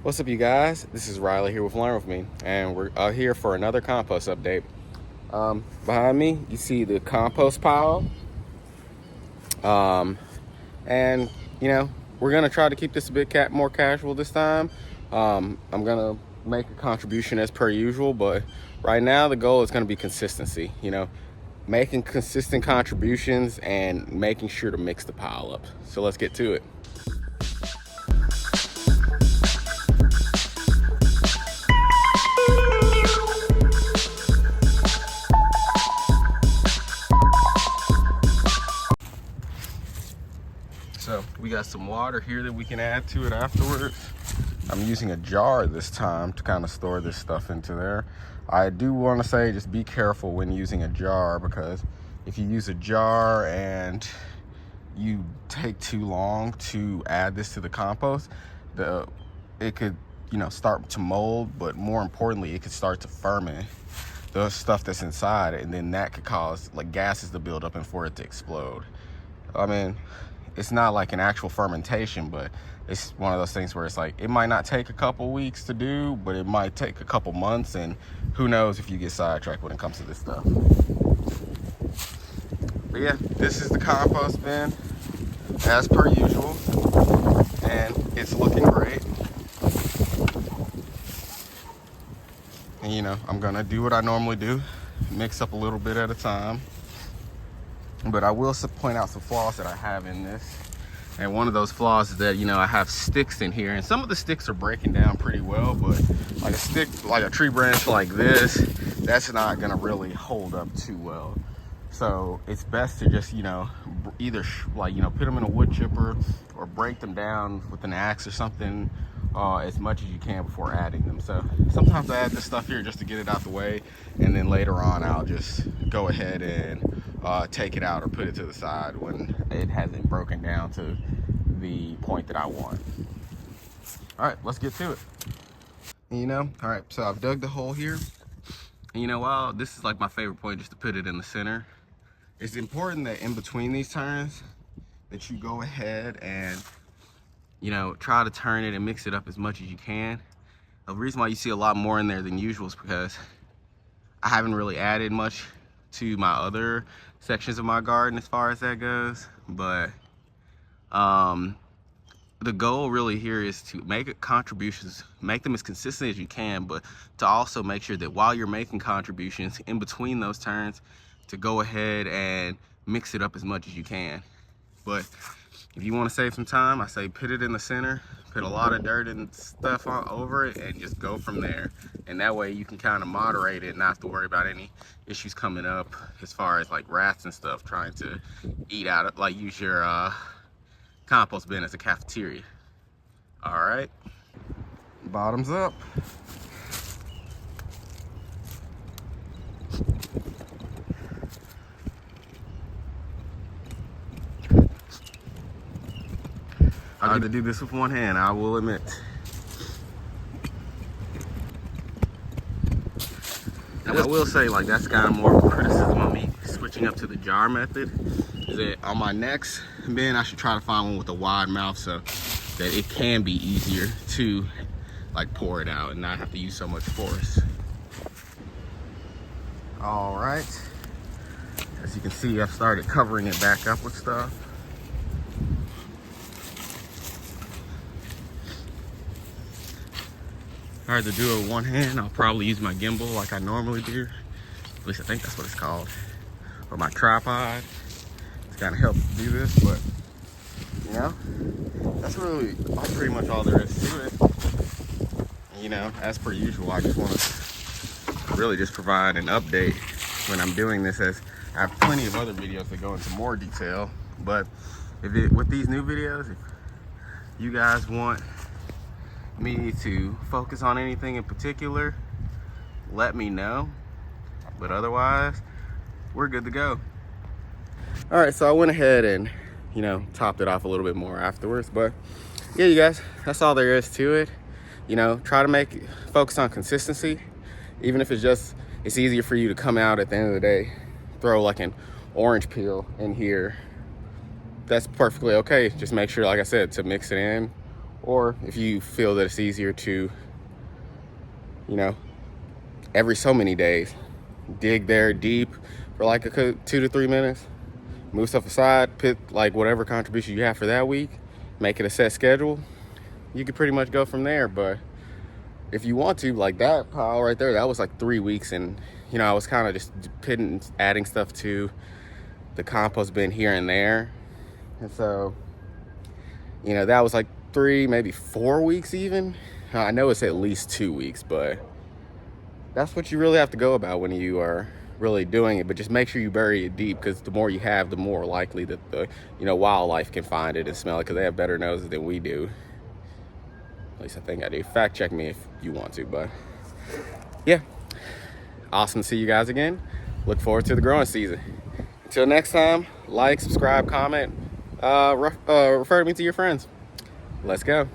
What's up, you guys? This is Riley here with Learn With Me, and we're here for another compost update. Behind me, you see the compost pile, and we're gonna try to keep this a bit more casual this time. I'm gonna make a contribution as per usual, but right now the goal is gonna be consistency. Making consistent contributions and making sure to mix the pile up. So let's get to it. So we got some water here that we can add to it afterwards. I'm using a jar this time to kind of store this stuff into there. I do want to say just be careful when using a jar, because if you use a jar and you take too long to add this to the compost, it could start to mold, but more importantly it could start to ferment the stuff that's inside, and then that could cause like gases to build up and for it to explode. I mean, it's not like an actual fermentation, but it's one of those things where it's like it might not take a couple weeks to do, but it might take a couple months, and who knows if you get sidetracked when it comes to this stuff. But yeah, this is the compost bin as per usual, and it's looking great. And I'm gonna do what I normally do, mix up a little bit at a time. But I will point out some flaws that I have in this. And one of those flaws is that, I have sticks in here, and some of the sticks are breaking down pretty well, but like a stick, like a tree branch like this, that's not gonna really hold up too well. So it's best to just, either put them in a wood chipper or break them down with an axe or something as much as you can before adding them. So sometimes I add this stuff here just to get it out the way, and then later on I'll just go ahead and take it out or put it to the side when it hasn't broken down to the point that I want. All right, let's get to it. All right, so I've dug the hole here. And while this is like my favorite point, just to put it in the center, it's important that in between these turns that you go ahead and try to turn it and mix it up as much as you can. The reason why you see a lot more in there than usual is because I haven't really added much to my other sections of my garden as far as that goes. But the goal really here is to make contributions, make them as consistent as you can, but to also make sure that while you're making contributions in between those turns, to go ahead and mix it up as much as you can. But if you want to save some time, I say put it in the center, put a lot of dirt and stuff over it, and just go from there. And that way you can kind of moderate it and not have to worry about any issues coming up as far as like rats and stuff trying to eat out, like use your compost bin as a cafeteria. All right, bottoms up. I had to do this with one hand, I will admit. And I will say, like, that's kind of more of a criticism of me switching up to the jar method, is that on my next bin, I should try to find one with a wide mouth so that it can be easier to like pour it out and not have to use so much force. All right, as you can see, I've started covering it back up with stuff. Hard to do it with one hand. I'll probably use my gimbal like I normally do. At least I think that's what it's called. Or my tripod to kind of help do this, but that's really pretty much all there is to it. As per usual, I just want to really just provide an update when I'm doing this, as I have plenty of other videos that go into more detail. But with these new videos, if you guys want me to focus on anything in particular, let me know. But otherwise, we're good to go. All right, so I went ahead and topped it off a little bit more afterwards. But yeah, you guys, that's all there is to it. Try to focus on consistency. Even if it's easier for you to come out at the end of the day, throw like an orange peel in here, that's perfectly okay. Just make sure, like I said, to mix it in Or if you feel that it's easier to, you know, every so many days, dig there deep for like a 2 to 3 minutes, move stuff aside, put like whatever contribution you have for that week, make it a set schedule. You could pretty much go from there. But if you want to, like that pile right there, that was like 3 weeks, and you know, I was kind of just adding stuff to the compost bin here and there. And so, you know, that was like 3, maybe 4 weeks even. I know it's at least 2 weeks, but that's what you really have to go about when you are really doing it. But just make sure you bury it deep, because the more you have, the more likely that the, you know, wildlife can find it and smell it, because they have better noses than we do. At least I think I do. Fact check me if you want to, but yeah. Awesome to see you guys again. Look forward to the growing season. Until next time, like, subscribe, comment, refer me to your friends. Let's go.